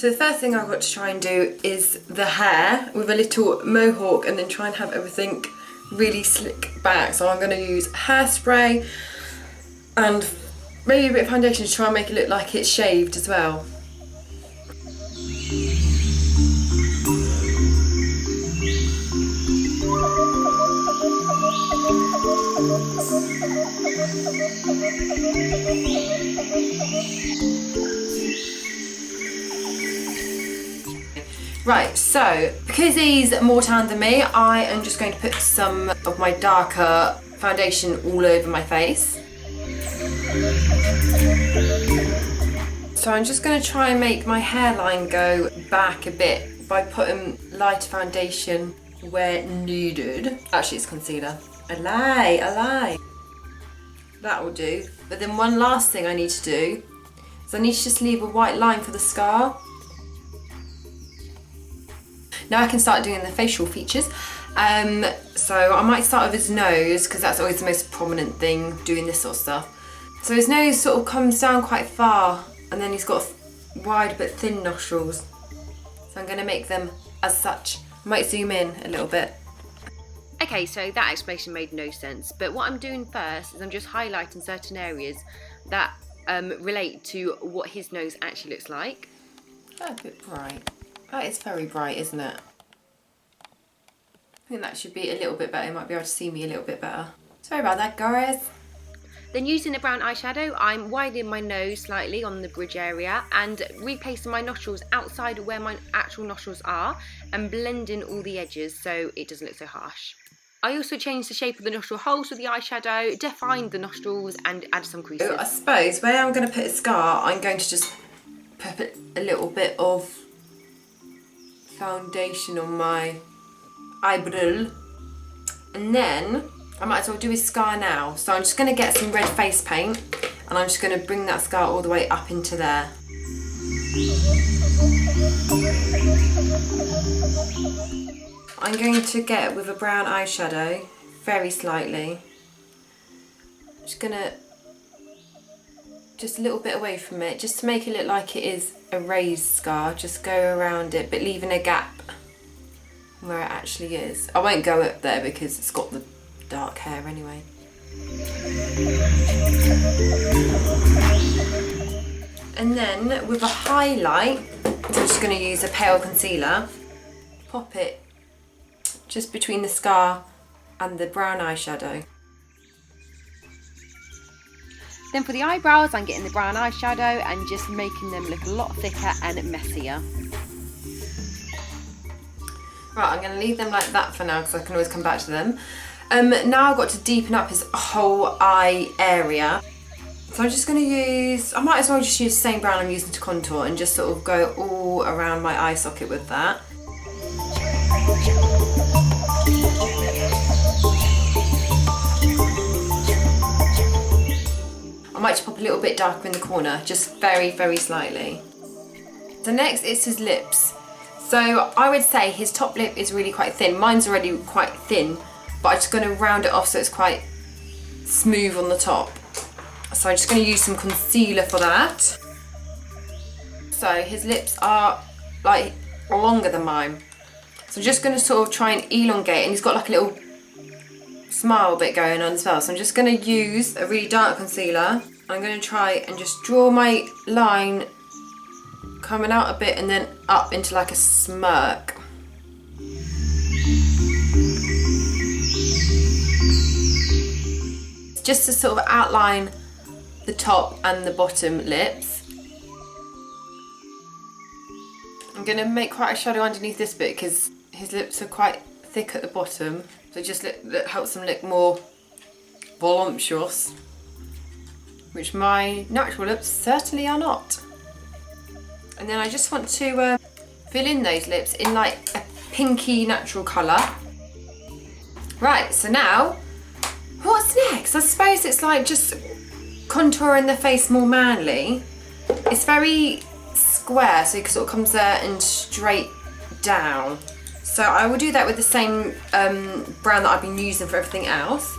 So the first thing I've got to try and do is the hair with a little mohawk and then try and have everything really slick back. So I'm going to use hairspray and maybe a bit of foundation to try and make it look like it's shaved as well. Right, so because he's more tan than me, I am just going to put some of my darker foundation all over my face. So I'm just going to try and make my hairline go back a bit by putting lighter foundation where needed. Actually, it's concealer. I lie. That will do. But then one last thing I need to do is I need to just leave a white line for the scar. Now I can start doing the facial features. So I might start with his nose because that's always the most prominent thing, doing this sort of stuff. So his nose sort of comes down quite far and then he's got wide but thin nostrils. So I'm going to make them as such. I might zoom in a little bit. Okay, so that explanation made no sense, but what I'm doing first is I'm just highlighting certain areas that relate to what his nose actually looks like. That's a bit bright. That is very bright, isn't it? I think that should be a little bit better. You might be able to see me a little bit better. Sorry about that, guys. Then using the brown eyeshadow, I'm widening my nose slightly on the bridge area and replacing my nostrils outside of where my actual nostrils are and blending all the edges so it doesn't look so harsh. I also changed the shape of the nostril holes with the eyeshadow, defined the nostrils and added some creases. I suppose where I'm going to put a scar, I'm going to just put a little bit of foundation on my eyebrow. And then I might as well do his scar now. So I'm just going to get some red face paint and I'm just going to bring that scar all the way up into there. I'm going to get with a brown eyeshadow, very slightly. I'm just going to, just a little bit away from it, just to make it look like it is a raised scar. Just go around it, but leaving a gap where it actually is. I won't go up there because it's got the dark hair anyway. And then with a highlight, I'm just going to use a pale concealer, pop it just between the scar and the brown eyeshadow. Then for the eyebrows, I'm getting the brown eyeshadow and just making them look a lot thicker and messier. Right, I'm going to leave them like that for now because I can always come back to them. Now I've got to deepen up his whole eye area. So I'm just going to use, I might as well just use the same brown I'm using to contour and just sort of go all around my eye socket with that. I might just pop a little bit darker in the corner, just very, very slightly. So next is his lips. So I would say his top lip is really quite thin. Mine's already quite thin, but I'm just going to round it off so it's quite smooth on the top. So I'm just going to use some concealer for that. So his lips are like longer than mine. So I'm just going to sort of try and elongate, and he's got like a little smile bit going on as well. So I'm just going to use a really dark concealer. I'm going to try and just draw my line coming out a bit and then up into like a smirk. Just to sort of outline the top and the bottom lips. I'm going to make quite a shadow underneath this bit because his lips are quite thick at the bottom, so it just helps them look more voluptuous, which my natural lips certainly are not. And then I just want to fill in those lips in like a pinky natural colour. Right, so now, what's next? I suppose it's like just contouring the face more manly. It's very square, so it sort of comes there and straight down. So I will do that with the same brown that I've been using for everything else.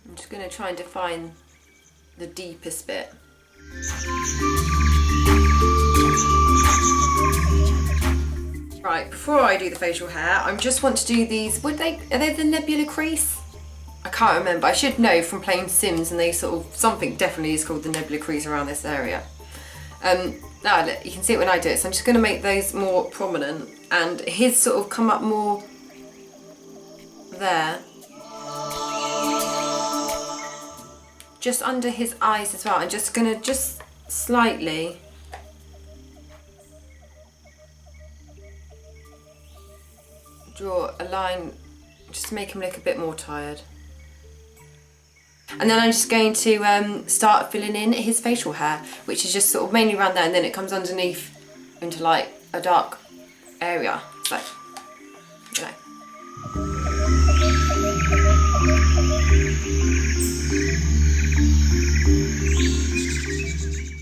I'm just going to try and define the deepest bit. Right, before I do the facial hair, I just want to do these, are they the nebula crease? I can't remember, I should know from playing Sims, and they sort of, something definitely is called the nebula crease around this area. Now look, you can see it when I do it, so I'm just going to make those more prominent, and his sort of come up more there. Just under his eyes as well. I'm just going to just slightly draw a line just to make him look a bit more tired. And then I'm just going to start filling in his facial hair, which is just sort of mainly around there, and then it comes underneath into like a dark area. So, you know.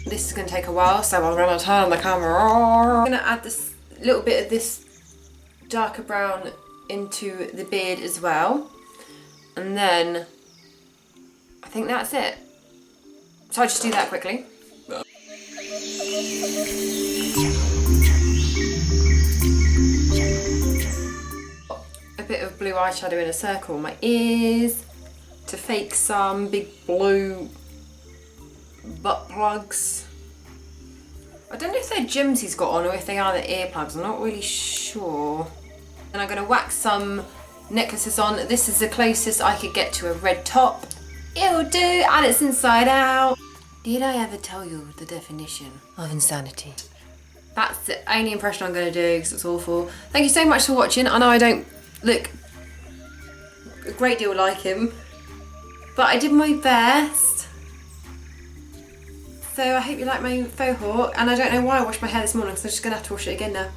This is going to take a while, so I'm going to turn the camera on. I'm going to add this little bit of this darker brown into the beard as well, and then I think that's it. So I'll just do that quickly. A bit of blue eyeshadow in a circle on my ears to fake some big blue butt plugs. I don't know if they're gems he's got on or if they are the earplugs, I'm not really sure. And I'm going to wax some necklaces on. This is the closest I could get to a red top. It'll do, and it's inside out. Did I ever tell you the definition of insanity? That's the only impression I'm going to do because it's awful. Thank you so much for watching. I know I don't look a great deal like him, but I did my best. So I hope you like my faux hawk, and I don't know why I washed my hair this morning, so I'm just going to have to wash it again now.